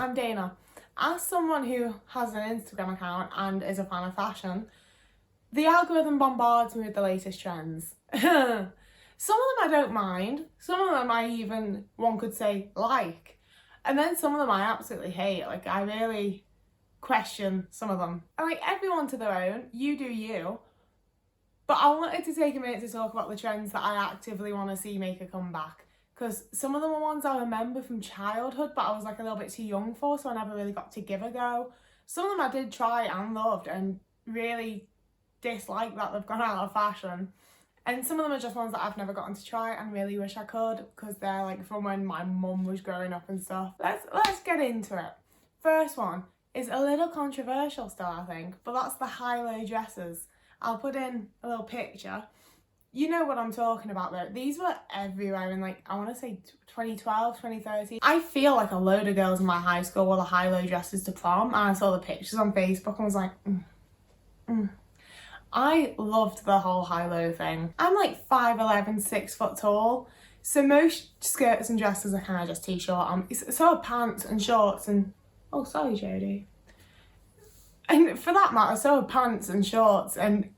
I'm Dana. As someone who has an Instagram account and is a fan of fashion, the algorithm bombards me with the latest trends. Some of them I don't mind, some of them I even, one could say, like. And then some of them I absolutely hate, like I really question some of them. And like everyone to their own, you do you. But I wanted to take a minute to talk about the trends that I actively want to see make a comeback. Because some of them are ones I remember from childhood, but I was like a little bit too young for, so I never really got to give a go. Some of them I did try and loved and really dislike that they've gone out of fashion. And some of them are just ones that I've never gotten to try and really wish I could, because they're like from when my mum was growing up and stuff. Let's get into it. First one is a little controversial still, I think, but that's the high-low dresses. I'll put in a little picture. You know what I'm talking about though. These were everywhere in like, I want to say 2012, 2013. I feel like a load of girls in my high school wore the high-low dresses to prom, and I saw the pictures on Facebook and was like, I loved the whole high-low thing. I'm like 5'11", 6 foot tall, so most skirts and dresses are kind of just t-shirt. So are pants and shorts and, oh sorry Jodie. And for that matter, so are pants and shorts and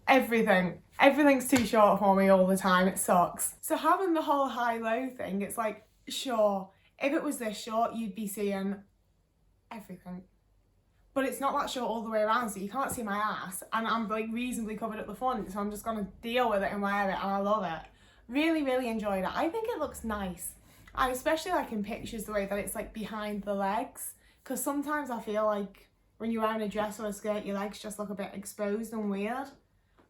everything. Everything's too short for me all the time, it sucks. So having the whole high-low thing, it's like, sure, if it was this short, you'd be seeing everything. But it's not that short all the way around, so you can't see my ass, and I'm like reasonably covered at the front, so I'm just gonna deal with it and wear it, and I love it. Really, really enjoyed it. I think it looks nice. I especially like in pictures the way that it's like behind the legs, because sometimes I feel like when you're wearing a dress or a skirt, your legs just look a bit exposed and weird.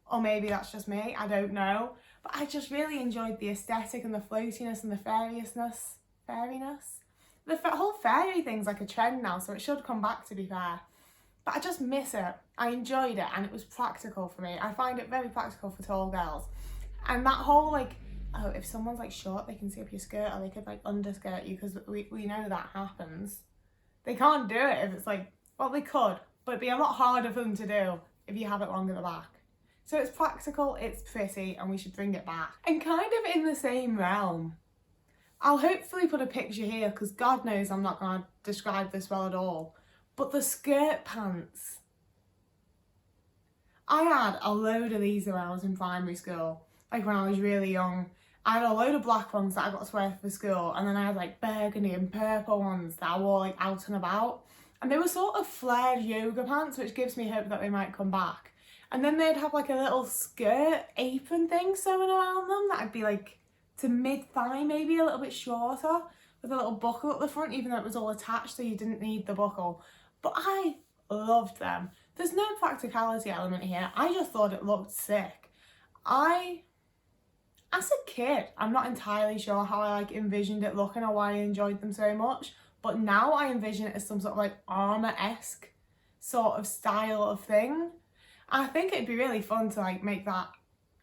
Or maybe that's just me, I don't know. But I just really enjoyed the aesthetic and the floatiness and the fairiness. The whole fairy thing's like a trend now, so it should come back, to be fair. But I just miss it. I enjoyed it and it was practical for me. I find it very practical for tall girls. And that whole like, oh, if someone's like short, they can see up your skirt, or they could like underskirt you, because we know that happens. They can't do it if it's like, well, they could, but it'd be a lot harder for them to do if you have it long at the back. So it's practical, it's pretty, and we should bring it back. And kind of in the same realm, I'll hopefully put a picture here, because God knows I'm not going to describe this well at all, but the skirt pants. I had a load of these when I was in primary school, like when I was really young. I had a load of black ones that I got to wear for school, and then I had like burgundy and purple ones that I wore like out and about. And they were sort of flared yoga pants, which gives me hope that they might come back. And then they'd have like a little skirt apron thing sewing around them that'd be like to mid-thigh, maybe a little bit shorter, with a little buckle at the front, even though it was all attached, so you didn't need the buckle. But I loved them. There's no practicality element here. I just thought it looked sick. As a kid, I'm not entirely sure how I like envisioned it looking or why I enjoyed them so much, but now I envision it as some sort of like armour-esque sort of style of thing. I think it'd be really fun to like make that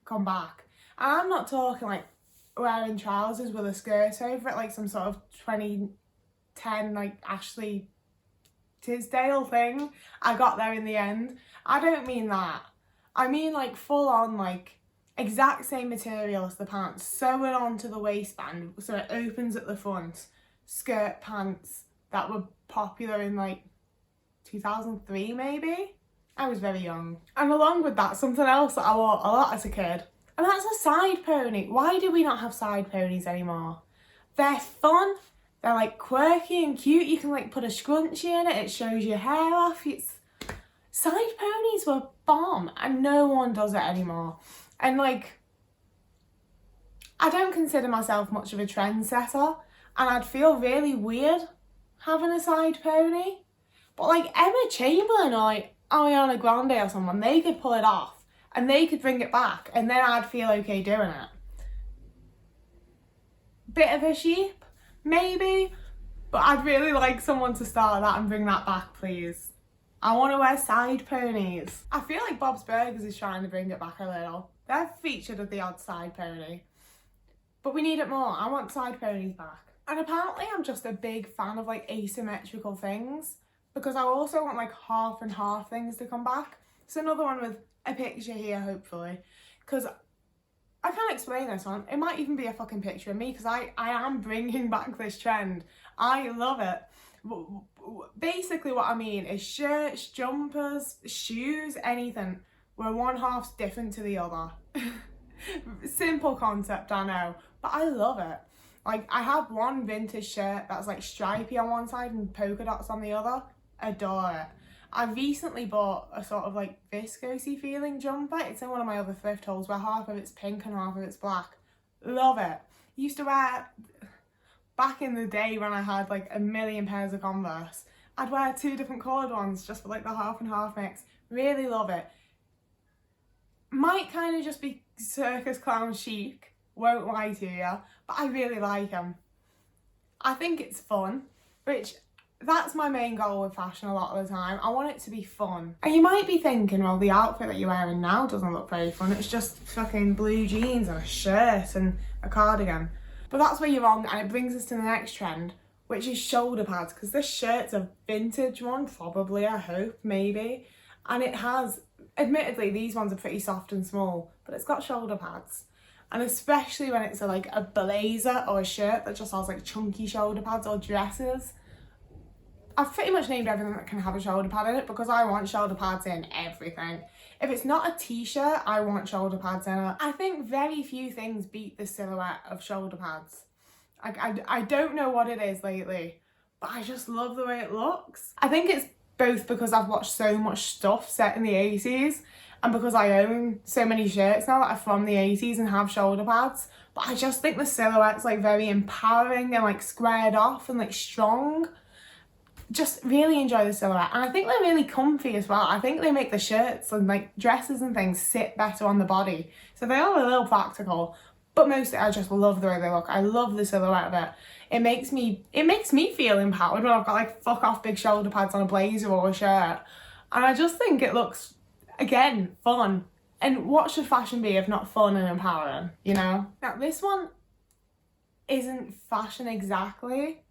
come back. And I'm not talking like wearing trousers with a skirt over it, like some sort of 2010 like Ashley Tisdale thing. I got there in the end. I don't mean that. I mean like full on like exact same material as the pants, sewn onto the waistband so it opens at the front. Skirt pants that were popular in like 2003 maybe. I was very young. And along with that, something else that I wore a lot as a kid, and that's a side pony. Why do we not have side ponies anymore? They're fun, they're like quirky and cute. You can like put a scrunchie in it, it shows your hair off. Side ponies were bomb, and no one does it anymore. And like, I don't consider myself much of a trendsetter, and I'd feel really weird having a side pony. But like Emma Chamberlain or like Ariana Grande or someone, they could pull it off and they could bring it back, and then I'd feel okay doing it. Bit of a sheep, maybe, but I'd really like someone to start that and bring that back, please. I want to wear side ponies. I feel like Bob's Burgers is trying to bring it back a little. They're featured as the odd side pony, but we need it more. I want side ponies back. And apparently I'm just a big fan of like asymmetrical things, because I also want like half and half things to come back. So another one with a picture here, hopefully, because I can't explain this one. It might even be a fucking picture of me, because I am bringing back this trend. I love it. Basically what I mean is shirts, jumpers, shoes, anything where one half's different to the other. Simple concept, I know, but I love it. Like, I have one vintage shirt that's like stripy on one side and polka dots on the other. Adore it. I recently bought a sort of like viscosy feeling jumper. It's in one of my other thrift hauls where half of it's pink and half of it's black. Love it. Used to wear, back in the day when I had like a million pairs of Converse, I'd wear 2 different coloured ones just for like the half and half mix. Really love it. Might kind of just be circus clown chic, won't lie to you, but I really like them. I think it's fun, which that's my main goal with fashion a lot of the time. I want it to be fun. And you might be thinking, well, the outfit that you're wearing now doesn't look very fun. It's just fucking blue jeans and a shirt and a cardigan. But that's where you're wrong, and it brings us to the next trend, which is shoulder pads, because this shirt's a vintage one, probably, I hope, maybe. And it has, admittedly, these ones are pretty soft and small, but it's got shoulder pads. And especially when it's like a blazer or a shirt that just has like chunky shoulder pads, or dresses. I've pretty much named everything that can have a shoulder pad in it because I want shoulder pads in everything. If it's not a t-shirt, I want shoulder pads in it. I think very few things beat the silhouette of shoulder pads. I don't know what it is lately, but I just love the way it looks. I think it's both because I've watched so much stuff set in the 80s and because I own so many shirts now that are from the 80s and have shoulder pads. But I just think the silhouette's like very empowering and like squared off and like strong. Just really enjoy the silhouette, and I think they're really comfy as well. I think they make the shirts and like dresses and things sit better on the body, so they are a little practical, but mostly I just love the way they look. I love the silhouette of it. It makes me feel empowered when I've got like fuck off big shoulder pads on a blazer or a shirt, and I just think it looks, again, fun. And what should fashion be if not fun and empowering, you know? Now this one isn't fashion exactly,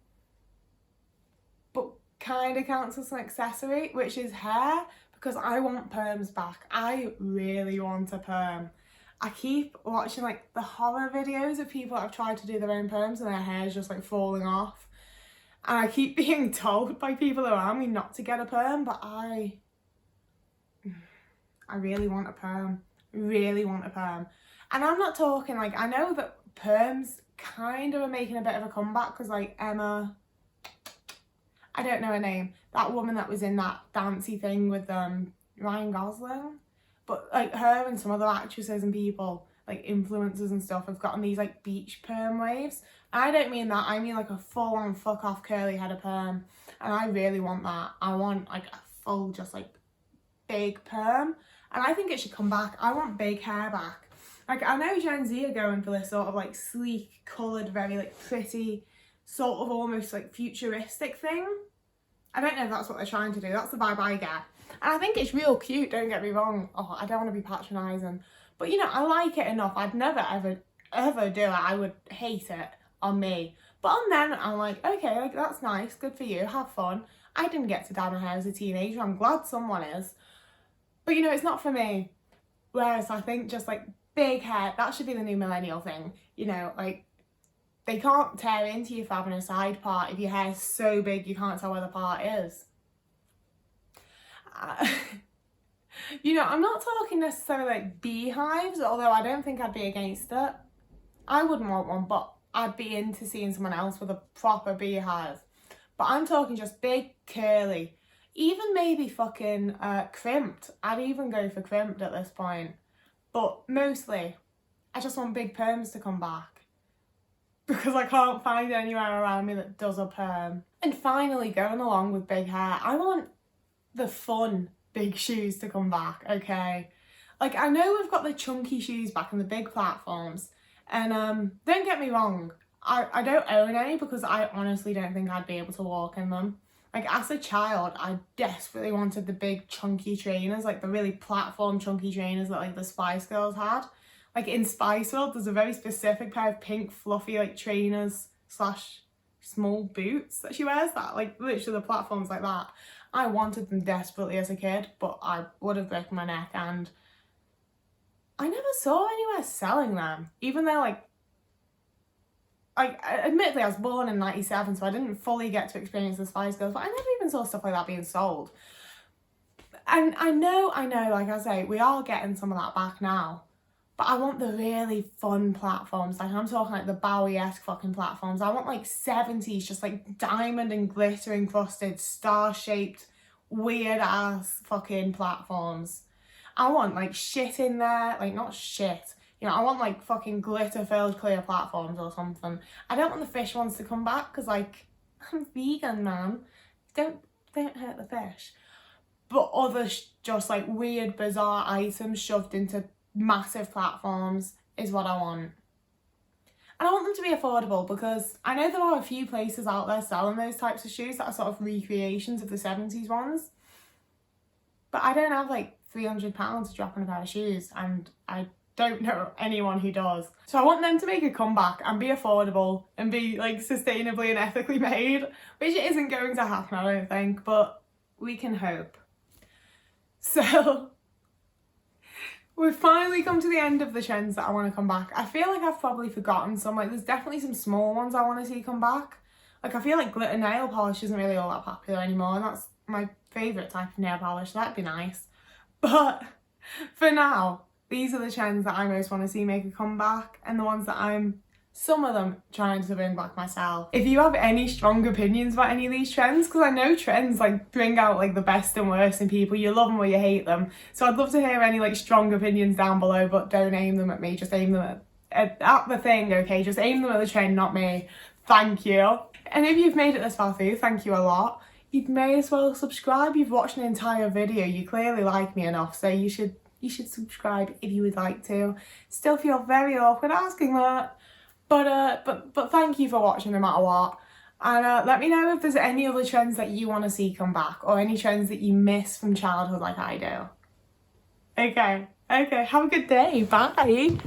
but kind of counts as an accessory, which is hair, because I want perms back. I really want a perm. I keep watching like the horror videos of people that have tried to do their own perms and their hair's just like falling off, and I keep being told by people around me not to get a perm, but I really want a perm. Really want a perm. And I'm not talking like, I know that perms kind of are making a bit of a comeback because like Emma, I don't know her name, that woman that was in that dancey thing with Ryan Gosling, but like her and some other actresses and people, like influencers and stuff, have gotten these like beach perm waves. And I don't mean that, I mean like a full on fuck off curly head of perm, and I really want that. I want like a full just like big perm, and I think it should come back. I want big hair back. Like, I know Gen Z are going for this sort of like sleek, coloured, very like pretty, sort of almost like futuristic thing. I don't know if that's what they're trying to do. That's the vibe I get. And I think it's real cute, don't get me wrong. Oh, I don't want to be patronising. But you know, I like it enough. I'd never ever do it. I would hate it on me. But on them, I'm like, okay, like that's nice. Good for you. Have fun. I didn't get to dye my hair as a teenager. I'm glad someone is. But you know, it's not for me. Whereas I think just like big hair, that should be the new millennial thing. You know, like they can't tear into you for having a side part if your hair's so big you can't tell where the part is. You know, I'm not talking necessarily like beehives, although I don't think I'd be against it. I wouldn't want one, but I'd be into seeing someone else with a proper beehive. But I'm talking just big, curly, even maybe fucking crimped. I'd even go for crimped at this point. But mostly, I just want big perms to come back, because I can't find anywhere around me that does a perm. And finally, going along with big hair, I want the fun big shoes to come back, okay? Like, I know we've got the chunky shoes back and the big platforms, and don't get me wrong, I don't own any because I honestly don't think I'd be able to walk in them. Like, as a child, I desperately wanted the big chunky trainers, like the really platform chunky trainers that like the Spice Girls had. Like in Spice World, there's a very specific pair of pink fluffy like trainers / small boots that she wears that like literally the platforms like that. I wanted them desperately as a kid, but I would have broken my neck, and I never saw anywhere selling them, even though like like, admittedly I was born in 97, so I didn't fully get to experience the Spice Girls, but I never even saw stuff like that being sold. And I know, like I say, we are getting some of that back now. But I want the really fun platforms. Like, I'm talking like the Bowie-esque fucking platforms. I want like 70s, just like diamond and glitter encrusted, star-shaped, weird-ass fucking platforms. I want like shit in there. Like, not shit. You know, I want like fucking glitter-filled clear platforms or something. I don't want the fish ones to come back because, like, I'm vegan, man. Don't hurt the fish. But other just like weird, bizarre items shoved into massive platforms is what I want. And I want them to be affordable because I know there are a few places out there selling those types of shoes that are sort of recreations of the 70s ones. But I don't have like £300 to drop on a pair of shoes, and I don't know anyone who does. So I want them to make a comeback and be affordable and be like sustainably and ethically made, which isn't going to happen, I don't think, but we can hope. So we've finally come to the end of the trends that I want to come back. I feel like I've probably forgotten some. Like, there's definitely some small ones I want to see come back. Like, I feel like glitter nail polish isn't really all that popular anymore, and that's my favourite type of nail polish, so that'd be nice. But for now, these are the trends that I most want to see make a comeback, and the ones that some of them trying to bring back myself. If you have any strong opinions about any of these trends, because I know trends like bring out like the best and worst in people, you love them or you hate them, so I'd love to hear any like strong opinions down below, but don't aim them at me, just aim them at the thing, okay? Just aim them at the trend, not me. Thank you. And if you've made it this far through, thank you a lot. You may as well subscribe. You've watched an entire video, you clearly like me enough, so you should subscribe if you would like to. Still feel very awkward asking that. But thank you for watching no matter what, and let me know if there's any other trends that you want to see come back, or any trends that you miss from childhood like I do. Okay, have a good day, bye!